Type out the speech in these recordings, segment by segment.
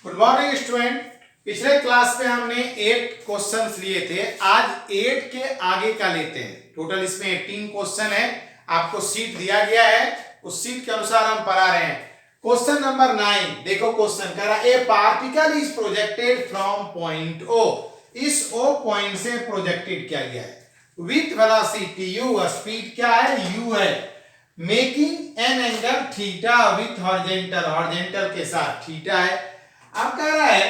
Good morning student. पिछले class में हमने 8 क्वेश्चंस लिए थे, आज 8 के आगे का लेते हैं। टोटल इसमें 18 क्वेश्चन है। आपको सीट दिया गया है, उस सीट के अनुसार हम पढ़ा रहे हैं। क्वेश्चन नंबर 9 देखो, क्वेश्चन कह रहा है a particle is projected from point O. इस ओ पॉइंट से प्रोजेक्टेड किया गया है विथ वेलोसिटी u, स्पीड क्या है u है, making an angle theta with horizontal, horizontal के साथ थीटा है। अब कह रहा है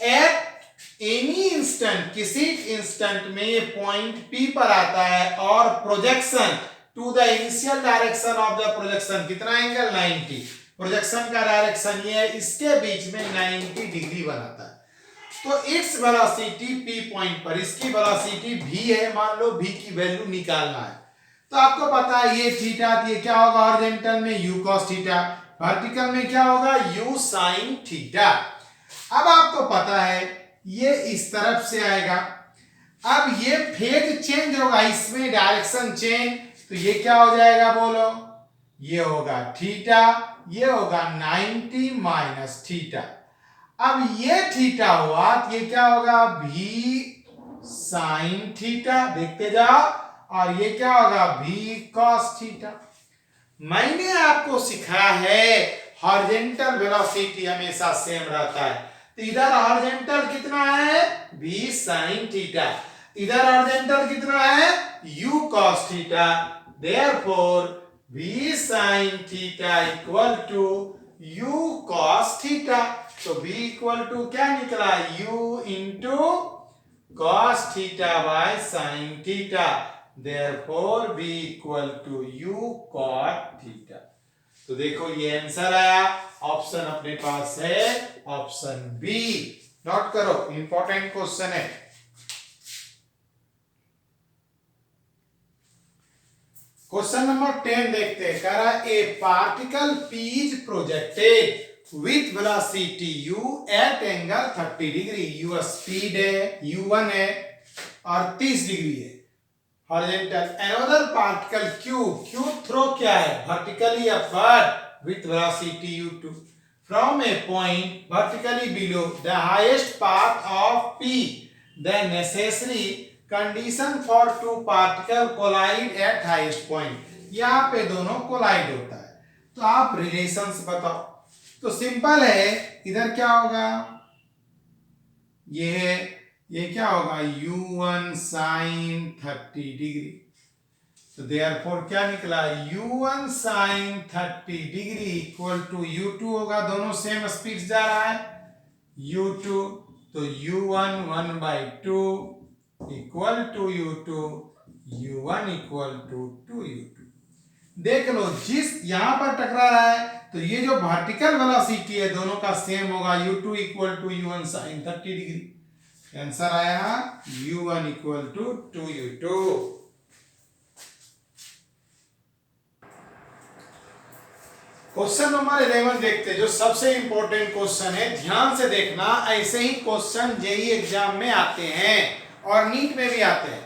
एट एनी इंस्टेंट, किसी इंस्टेंट में ये पॉइंट P पर आता है और projection to the initial direction of the projection कितना एंगल 90, प्रोजेक्शन का डायरेक्शन ये है, इसके बीच में 90 डिग्री बनाता है। तो इट्स वेलोसिटी P पॉइंट पर, इसकी वेलोसिटी v है, मान लो v की वैल्यू निकालना है। तो आपको पता है ये थीटा, ये क्या होगा हॉरिजॉन्टल में u cos थीटा, वर्टिकल में क्या होगा u sin थीटा। अब आपको पता है ये इस तरफ से आएगा, अब ये फेज चेंज होगा, इसमें डायरेक्शन चेंज, तो ये क्या हो जाएगा बोलो, ये होगा थीटा, ये होगा 90 माइनस थीटा। अब ये थीटा हुआ तो ये क्या होगा v sin थीटा, देखते जाओ, और ये क्या होगा v cos थीटा। मैंने आपको सिखाया है हॉरिजॉन्टल वेलोसिटी हमेशा सेम रहता है, तो इधर हॉरिजॉन्टल कितना है v sin थीटा, इधर हॉरिजॉन्टल कितना है u cos theta, therefore v sin theta equal to u cos theta. तो v इक्वल टू क्या निकला u into cos theta by sin theta, therefore v equal to u cot theta. तो देखो ये answer आया, option अपने पास है ऑप्शन बी। नोट करो, इंपॉर्टेंट क्वेश्चन है। क्वेश्चन नंबर 10 देखते हैं, कह रहा है a particle P is projected with velocity u at angle 30 degree, u speed है, u1 है और 30 डिग्री है horizontal. Another particle q throw क्या है vertically upward with velocity u2 from a point vertically below the highest path of p, the necessary condition for two particle collide at highest point. यहाँ पे दोनों collide होता है, तो आप relations बताओ। तो सिंपल है, इधर क्या होगा, ये क्या होगा u1 sin 30 डिग्री, तो देयरफॉर क्या निकला u1 sin 30 degree equal to u2 होगा, दोनों सेम स्पीड जा रहा है u2, तो u1 1/2 equal to u2, u1 equal to 2u2। देख लो जिस यहां पर टकरा रहा है, तो ये जो वर्टिकल वेलोसिटी है दोनों का सेम होगा, u2 equal to u1 sin 30 degree. Answer आया u1 equal to 2u2। Question number 11 देखते हैं, जो सबसे इंपॉर्टेंट क्वेश्चन है, ध्यान से देखना। ऐसे ही क्वेश्चन जेईई एग्जाम में आते हैं और नीट में भी आते हैं।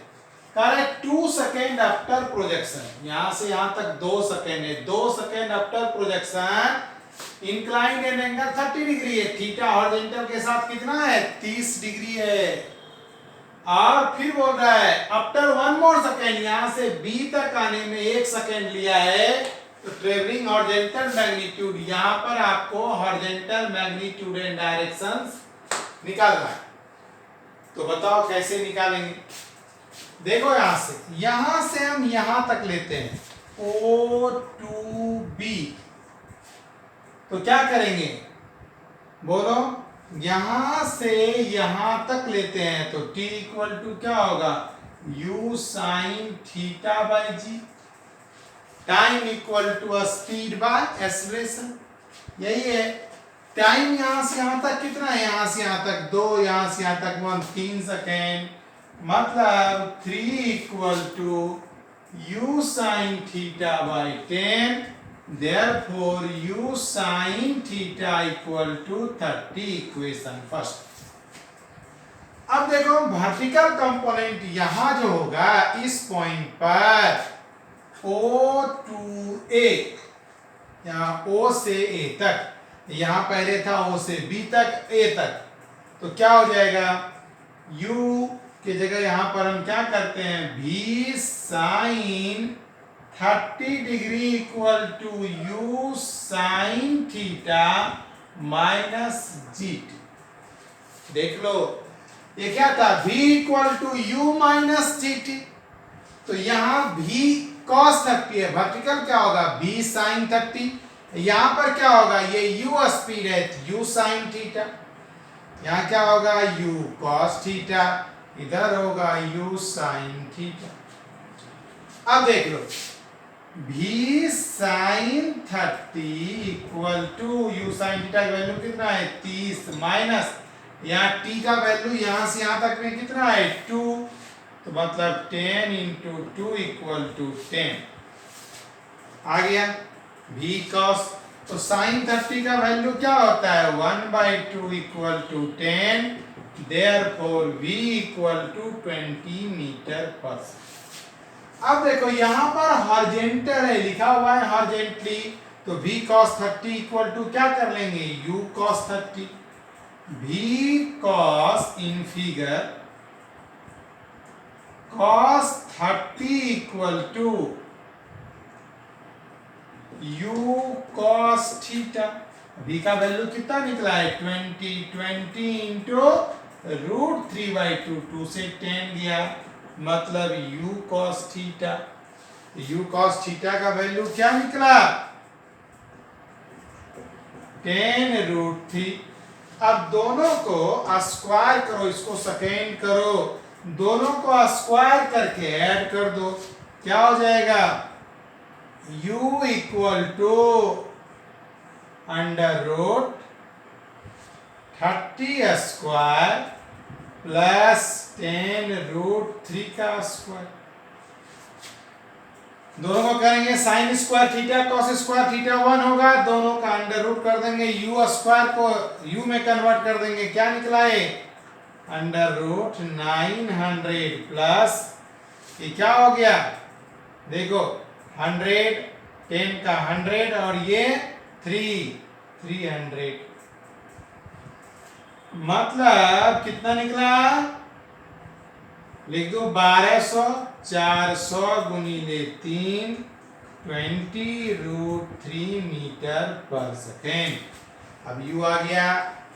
करेक्ट 2 सेकेंड आफ्टर प्रोजेक्शन, यहां से यहां तक 2 सेकेंड है, 2 second after projection inclined N angle 30 degree है, थीटा हॉरिजॉन्टल के साथ कितना है 30 डिग्री है। और फिर बोल रहा है आफ्टर 1 मोर सेकेंड, यहां से B तक आने में 1 सेकेंड लिया है, तो ट्रेवलिंग हॉरिजॉन्टल मैग्नीट्यूड, यहां पर आपको हॉरिजॉन्टल मैग्नीट्यूड एंड डायरेक्शंस निकालना है। तो बताओ कैसे निकालेंगे। देखो यहां से हम यहां तक लेते हैं O to B, तो क्या करेंगे बोलो, यहां से यहां तक लेते हैं, तो t इक्वल टू क्या होगा u sin theta by g, time equal to speed by acceleration, यही है। टाइम यहां से यहां तक कितना है, यहां से यहां तक 2, यहां से यहां तक 1, 3 सेकेंड, मतलब 3 equal to u sin theta by 10, therefore u sin theta equal to 30, equation first. अब देखो वर्टिकल कंपोनेंट यहां जो होगा इस पॉइंट पर O to A, यहां O से A तक, यहाँ पहले था O से B तक A तक, तो क्या हो जाएगा, U की जगह यहाँ पर हम क्या करते हैं, V sine 30 degree equal to U sine theta minus GT। देख लो, ये क्या था, V equal to U minus GT, तो यहाँ V cos 30 है, वर्टिकल क्या होगा, V साइन 30, यहाँ पर क्या होगा, ये U स्पीड है, U साइन थीटा, यहाँ क्या होगा, U cos थीटा, इधर होगा U साइन थीटा। अब देख लो, V sine 30 equal to U sine theta का वैल्यू कितना है, 30 माइनस यहाँ t का वैल्यू यहाँ से यहाँ तक में कितना है, 2, तो मतलब 10 इंटू 2 इक्वल टू 10 आ गया V cos। तो साइन 30 का वैल्यू क्या होता है, 1/2 equal to 10, therefore V equal to 20 metre पर सेकंड। अब देखो यहाँ पर हॉरिजॉन्टल है, लिखा हुआ है हॉरिजॉन्टली, तो V cos 30 इक्वल टू क्या कर लेंगे, U cos 30, V cos in figure cos 30 equal to U cos theta. V का वैल्यू कितना निकला है, 20 इंटू √3/2, 2 से 10 गया, मतलब U cos theta. U cos theta का वैल्यू क्या निकला, 10√3। अब दोनों को स्क्वायर करो, इसको सेकेंड करो, दोनों को स्क्वायर करके ऐड कर दो, क्या हो जाएगा, U equal to √30 square plus 10√3 का स्क्वायर। दोनों को करेंगे sine square theta cos square theta 1 होगा, दोनों का अंडर रूट कर देंगे, U स्क्वायर को U में कन्वर्ट कर देंगे, क्या निकला है, √900 प्लस ये क्या हो गया, देखो 100, 10 का 100 और ये 300, मतलब कितना निकला, लिख दो 1200, 400 गुणिले 3, 20√3 मीटर पर सेकेंड। अब U आ गया,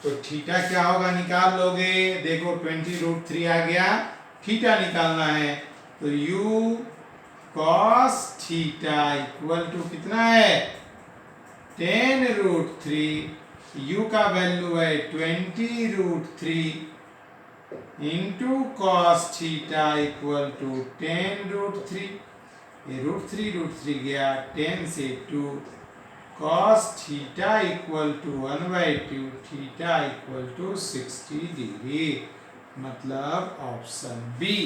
तो थीटा क्या होगा निकाल लोगे, देखो 20√3 आ गया, थीटा निकालना है, तो U cos theta equal to कितना है, 10√3, U का वैल्यू है 20√3 into cos theta equal to 10√3, ये √3 गया, 10 से 2, cos theta equal to 1/2, theta equal to 60 degree, मतलब ऑप्शन बी।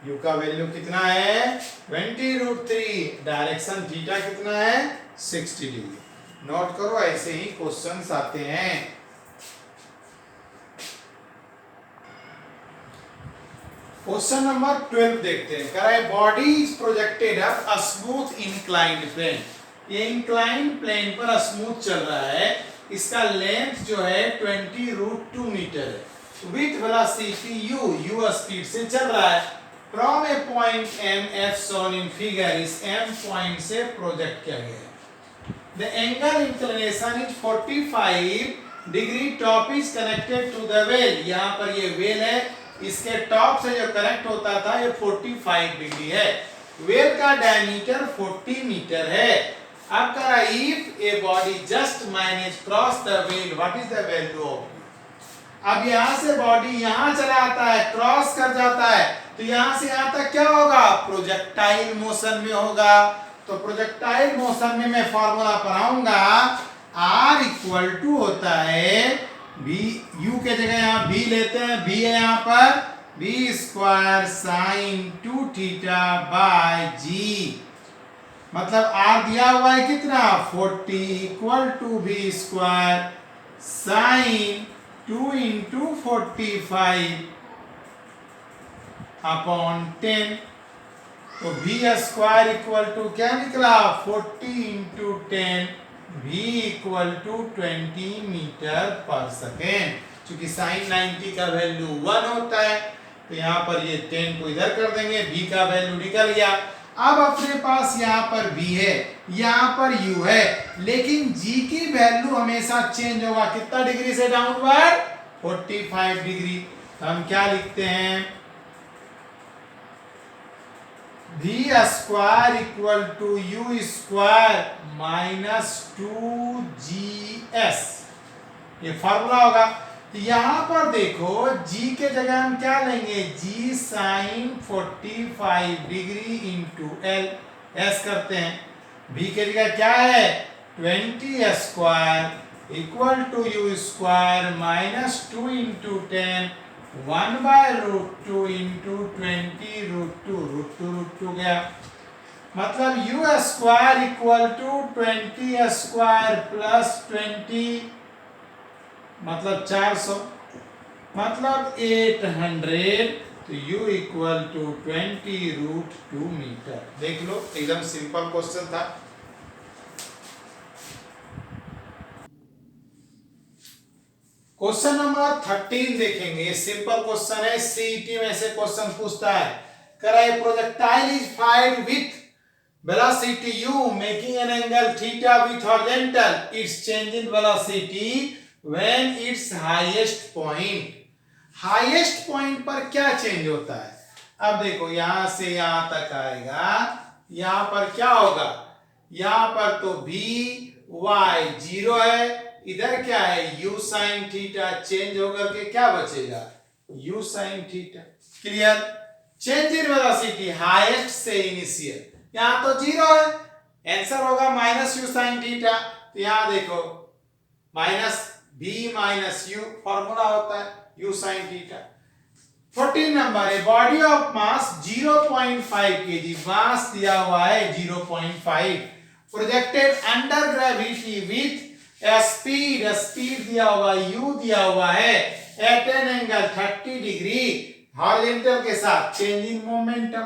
U का वैल्यू कितना है, 20√3, डायरेक्शन थीटा कितना है, 60 डिग्री। नोट करो, ऐसे ही क्वेश्चंस आते हैं। क्वेश्चन नंबर 12 देखते हैं, कह रहा है body is projected up a smooth inclined plane, ये इंक्लाइंड प्लेन पर स्मूथ चल रहा है, इसका लेंथ जो है 20√2 मीटर है, विथ वेलोसिटी u स्पीड से चल रहा है, from a point M F shown in figure, इस M पॉइंट से प्रोजेक्ट किया गया है। The angle inclination is 45 degree, top is connected to the wheel, यहाँ पर ये wheel है, इसके टॉप से जो कनेक्ट होता था ये 45 डिग्री है, वेल का डायमीटर 40 मीटर है। अब करा if a body just manage cross the well, what is the value of, अब यहां से बॉडी यहां चला आता है, क्रॉस कर जाता है, तो यहां से यहां तक क्या होगा, प्रोजेक्टाइल मोशन में होगा, तो प्रोजेक्टाइल मोशन में मैं फॉर्मूला पढ़ाऊंगा, R इक्वल टू होता है बी, U के जगह यहाँ B लेते हैं, B है यहाँ पर b² sine 2 theta by G, मतलब R दिया हुआ है कितना 40 equal to b² sine 2 into 45 upon 10, तो b² इक्वल टू क्या निकला 40 into 10 v equal to 20 metre पर सेकेंड। क्योंकि साइन 90 का वैल्यू 1 होता है, तो यहाँ पर ये 10 को इधर कर देंगे, v का वैल्यू निकल गया। अब अपने पास यहाँ पर v है, यहाँ पर u है, लेकिन g की वैल्यू हमेशा चेंज होगा। कितना डिग्री से डाउनवर्ड? 45 डिग्री। तो हम क्या लिखते हैं? v square equal to u square minus 2gs, ये फॉर्मूला होगा। यहां पर देखो g के जगह हम क्या लेंगे? g sine 45 degree into l, s करते हैं। v के जगह क्या है? 20 square equal to u square minus 2 into 10 1 by root 2 into 20 root 2 गया। मतलब u square equal to 20 square plus 20, मतलब 400, मतलब 800। तो u equal to 20 root 2 metre. देख लो, एकदम सिंपल क्वेश्चन था। क्वेश्चन नंबर 13 देखेंगे। सिंपल क्वेश्चन है, सीईटी में से क्वेश्चन पूछता है। कह रहा है projectile is fired with velocity u making an angle theta with horizontal, it's change in velocity when it's highest point. Highest point पर क्या चेंज होता है? अब देखो, यहां से यहां तक आएगा, यहां पर क्या होगा? यहां पर तो v y 0 है, इधर क्या है? u साइन थीटा, चेंज होकर के क्या बचेगा? u sine theta. Clear? Change in velocity highest से इनिशियल, यहां तो 0 है, आंसर होगा माइनस u साइन थीटा। तो यहां देखो, minus v minus u formula होता है u साइन थीटा। 14 नंबर है, body of mass 0.5 kg, mass दिया हुआ है 0.5, projected under gravity with speed दिया हुआ, u दिया हुआ है, at an angle 30 degree horizontal के साथ, चेंज इन मोमेंटम।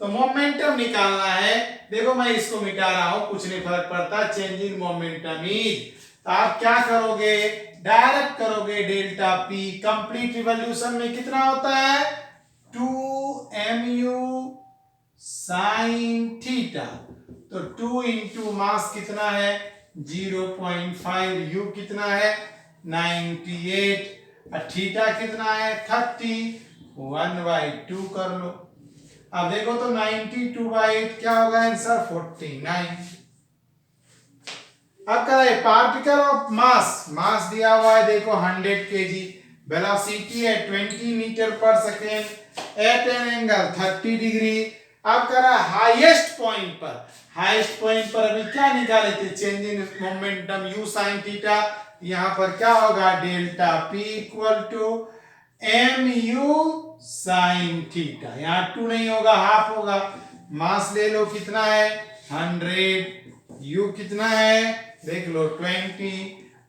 तो मोमेंटम निकालना है। देखो मैं इसको मिटा रहा हूं, कुछ नहीं फर्क पड़ता। चेंज इन मोमेंटम इज, तो आप क्या करोगे? डायरेक्ट करोगे डेल्टा पी। कंप्लीट रिवॉल्यूशन में कितना होता है? 2mu sine theta. तो 2 इंटू मास कितना है? 0.5, u कितना है? 98, और थीटा कितना है? 30, 1/2 कर लो। अब देखो तो 92/8 क्या होगा आंसर? 49। अब कह रहा है पार्टिकल ऑफ मास, मास दिया हुआ है देखो 100 kg, वेलोसिटी है 20 मीटर पर second, at an angle 30 degree. अब कह रहा है हाईएस्ट पॉइंट पर, हाईएस्ट पॉइंट पर अभी क्या निकाले थे? Change in momentum u sine theta. यहां पर क्या होगा? Delta p equal to mu sine theta. यहां 2 नहीं होगा, हाफ होगा। मास ले लो, कितना है? 100, u कितना है? देख लो 20,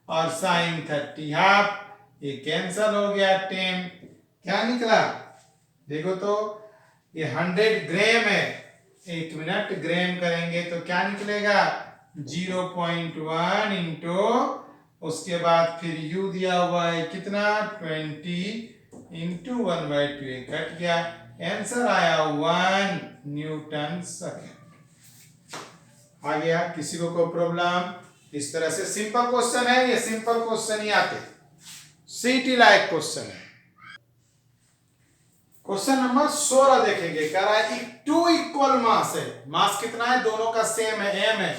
और साइन 30 हाफ, ये कैंसल हो गया 10। क्या निकला? देखो तो ये 100 ग्राम है, 1 मिनट ग्राम करेंगे तो क्या निकलेगा? 0.1 इंटू, उसके बाद फिर u दिया हुआ है कितना? 20 इंटू 1/2, कट गया, आंसर आया 1 न्यूटन सेकेंड। आ गया? किसी को कोई प्रॉब्लम? इस तरह से सिंपल क्वेश्चन है, ये सिंपल क्वेश्चन ही आते, सीटी लायक क्वेश्चन है। क्वेश्चन नंबर 16 देखेंगे। कह रहा है टू इक्वल मास है, मास कितना है? दोनों का सेम है, m है,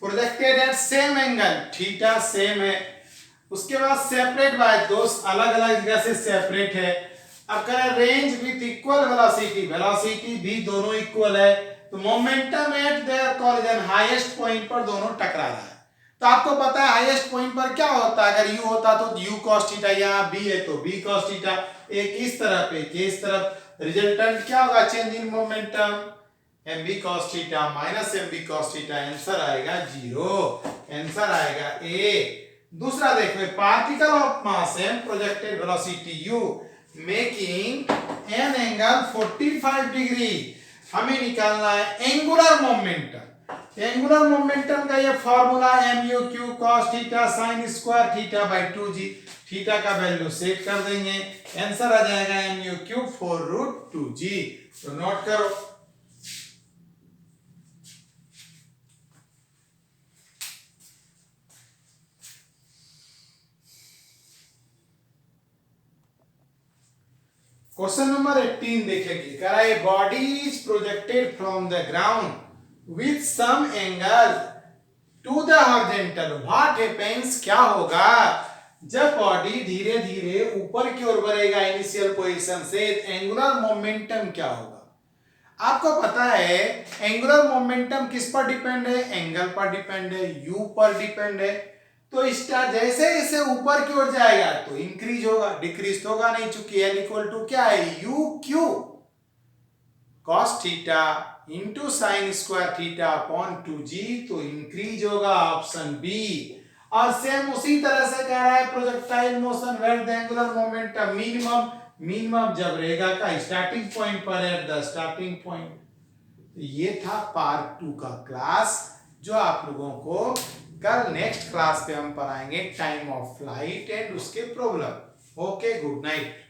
projected at same angle, theta same है, उसके बाद सेपरेट बाय, दो अलग अलग जगह से सेपरेट है। अब कह रहा है range with equal velocity, velocity भी दोनों इक्वल है, तो momentum eight there collision, highest point पर दोनों टकरा रहा है। तो आपको पता है हाईएस्ट पॉइंट पर क्या होता है? अगर u होता तो u cos थीटा, यहाँ b है तो b cos थीटा, एक इस तरफ एक इस तरफ, रिजल्टेंट क्या होगा? Change in momentum, mb cos theta minus mb cos theta, answer आएगा 0, आंसर आएगा a। दूसरा देखो, particle of mass m projected velocity u making an angle 45 degree, हमें निकालना है एंगुलर मोमेंटम। एंगुलर मोमेंटम का ये formula mu q cos theta sin square theta by 2g, theta का वैल्यू सेट कर देंगे, आंसर आ जाएगा mu q 4√2g। तो नोट करो। क्वेश्चन नंबर 18 देखेंगे, कह रहा है body is projected from the ground with some angle to the horizontal, what happens, क्या होगा जब बॉडी धीरे धीरे ऊपर की ओर बढ़ेगा इनिशियल पोजीशन से, एंगुलर मोमेंटम क्या होगा। आपको पता है एंगुलर मोमेंटम किस पर डिपेंड है, एंगल पर डिपेंड है, u पर डिपेंड है। तो स्टार जैसे जैसे ऊपर की ओर जाएगा तो इंक्रीज होगा, डिक्रीज तो होगा नहीं, चूंकि L इक्वल टू क्या है, u q cos theta into sine square theta upon 2g, तो इंक्रीज होगा, ऑप्शन बी। और सेम उसी तरह से कह रहा है projectile motion where the angular momentum minimum, minimum जब रहेगा का स्टार्टिंग पॉइंट पर, एट द स्टार्टिंग पॉइंट। ये था पार्ट 2 का क्लास, जो आप लोगों को कल नेक्स्ट क्लास पे हम पढ़ाएंगे टाइम ऑफ फ्लाइट एंड उसके प्रॉब्लम। Okay, good night.